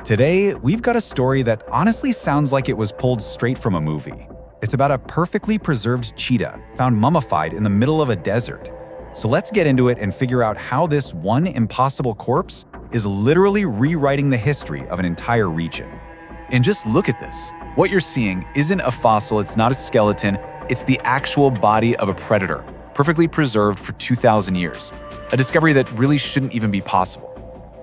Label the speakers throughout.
Speaker 1: Today, we've got a story that honestly sounds like it was pulled straight from a movie. It's about a perfectly preserved cheetah found mummified in the middle of a desert. So let's get into it and figure out how this one impossible corpse is literally rewriting the history of an entire region. And just look at this. What you're seeing isn't a fossil, it's not a skeleton, it's the actual body of a predator, perfectly preserved for 2,000 years. A discovery that really shouldn't even be possible.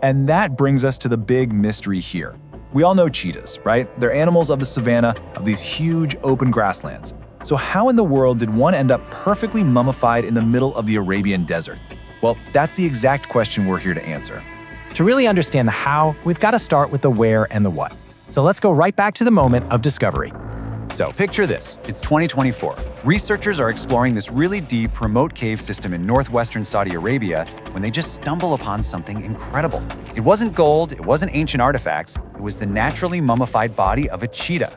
Speaker 1: And that brings us to the big mystery here. We all know cheetahs, right? They're animals of the savanna, of these huge open grasslands. So how in the world did one end up perfectly mummified in the middle of the Arabian desert? Well, that's the exact question we're here to answer.
Speaker 2: To really understand the how, we've got to start with the where and the what. So let's go right back to the moment of discovery.
Speaker 1: So picture this, it's 2024. Researchers are exploring this really deep, remote cave system in northwestern Saudi Arabia when they just stumble upon something incredible. It wasn't gold, it wasn't ancient artifacts, it was the naturally mummified body of a cheetah.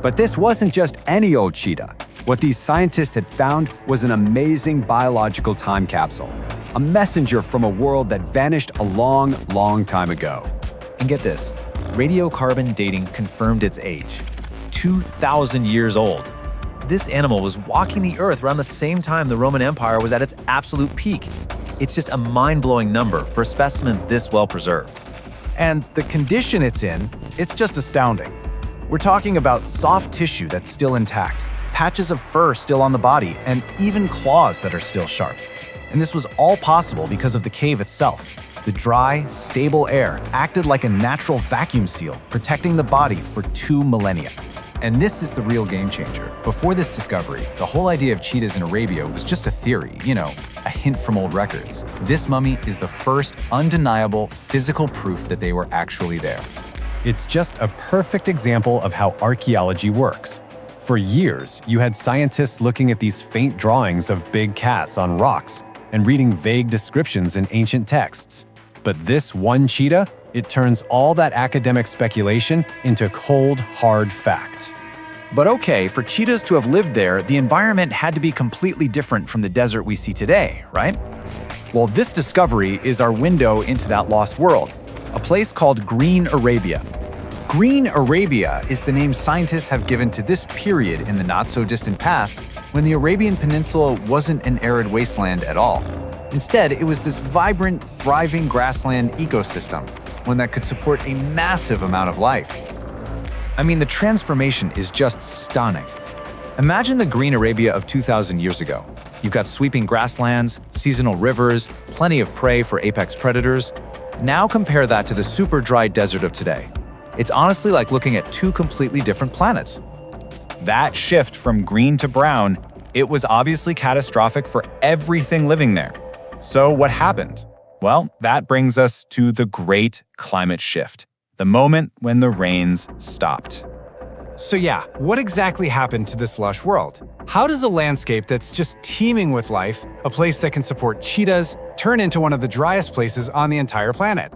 Speaker 3: But this wasn't just any old cheetah. What these scientists had found was an amazing biological time capsule, a messenger from a world that vanished a long, long time ago.
Speaker 4: And get this, radiocarbon dating confirmed its age. 2,000 years old. This animal was walking the earth around the same time the Roman Empire was at its absolute peak. It's just a mind-blowing number for a specimen this well preserved.
Speaker 2: And the condition it's in, it's just astounding. We're talking about soft tissue that's still intact, patches of fur still on the body, and even claws that are still sharp. And this was all possible because of the cave itself. The dry, stable air acted like a natural vacuum seal, protecting the body for 2 millennia.
Speaker 1: And this is the real game changer. Before this discovery, the whole idea of cheetahs in Arabia was just a theory, a hint from old records. This mummy is the first undeniable physical proof that they were actually there.
Speaker 3: It's just a perfect example of how archaeology works. For years, you had scientists looking at these faint drawings of big cats on rocks and reading vague descriptions in ancient texts. But this one cheetah, it turns all that academic speculation into cold, hard fact.
Speaker 4: But okay, for cheetahs to have lived there, the environment had to be completely different from the desert we see today, right? Well, this discovery is our window into that lost world, a place called Green Arabia.
Speaker 1: Green Arabia is the name scientists have given to this period in the not-so-distant past when the Arabian Peninsula wasn't an arid wasteland at all. Instead, it was this vibrant, thriving grassland ecosystem, one that could support a massive amount of life. I mean, the transformation is just stunning. Imagine the Green Arabia of 2,000 years ago. You've got sweeping grasslands, seasonal rivers, plenty of prey for apex predators. Now compare that to the super dry desert of today. It's honestly like looking at 2 completely different planets. That shift from green to brown, it was obviously catastrophic for everything living there. So what happened? Well, that brings us to the great climate shift, the moment when the rains stopped.
Speaker 2: So yeah, what exactly happened to this lush world? How does a landscape that's just teeming with life, a place that can support cheetahs, turn into one of the driest places on the entire planet?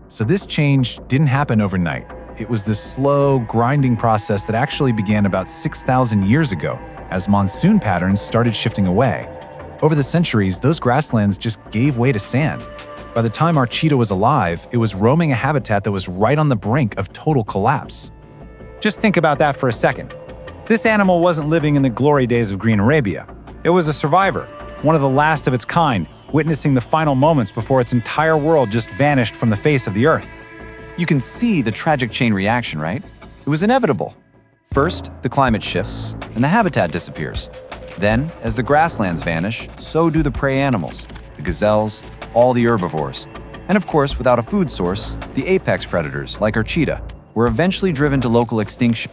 Speaker 1: So this change didn't happen overnight. It was this slow, grinding process that actually began about 6,000 years ago as monsoon patterns started shifting away. Over the centuries, those grasslands just gave way to sand. By the time our cheetah was alive, it was roaming a habitat that was right on the brink of total collapse. Just think about that for a second. This animal wasn't living in the glory days of Green Arabia. It was a survivor, one of the last of its kind, witnessing the final moments before its entire world just vanished from the face of the earth. You can see the tragic chain reaction, right? It was inevitable. First, the climate shifts and the habitat disappears. Then, as the grasslands vanish, so do the prey animals, the gazelles, all the herbivores. And of course, without a food source, the apex predators, like our cheetah, were eventually driven to local extinction.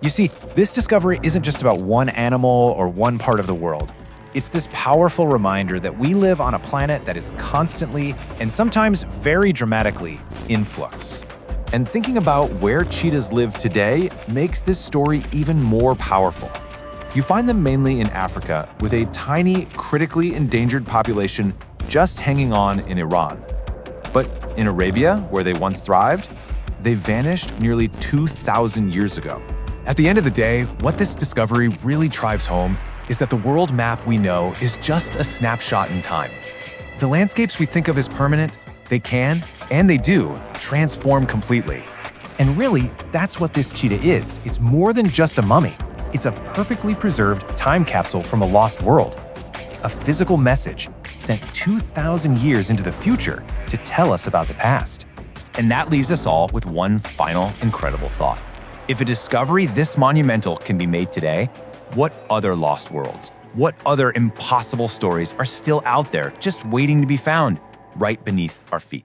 Speaker 4: You see, this discovery isn't just about one animal or one part of the world. It's this powerful reminder that we live on a planet that is constantly, and sometimes very dramatically, in flux. And thinking about where cheetahs live today makes this story even more powerful. You find them mainly in Africa, with a tiny, critically endangered population just hanging on in Iran. But in Arabia, where they once thrived, they vanished nearly 2,000 years ago.
Speaker 2: At the end of the day, what this discovery really drives home is that the world map we know is just a snapshot in time. The landscapes we think of as permanent, they can, and they do, transform completely. And really, that's what this cheetah is. It's more than just a mummy. It's a perfectly preserved time capsule from a lost world. A physical message sent 2,000 years into the future to tell us about the past.
Speaker 4: And that leaves us all with one final incredible thought. If a discovery this monumental can be made today, what other lost worlds, what other impossible stories are still out there just waiting to be found right beneath our feet?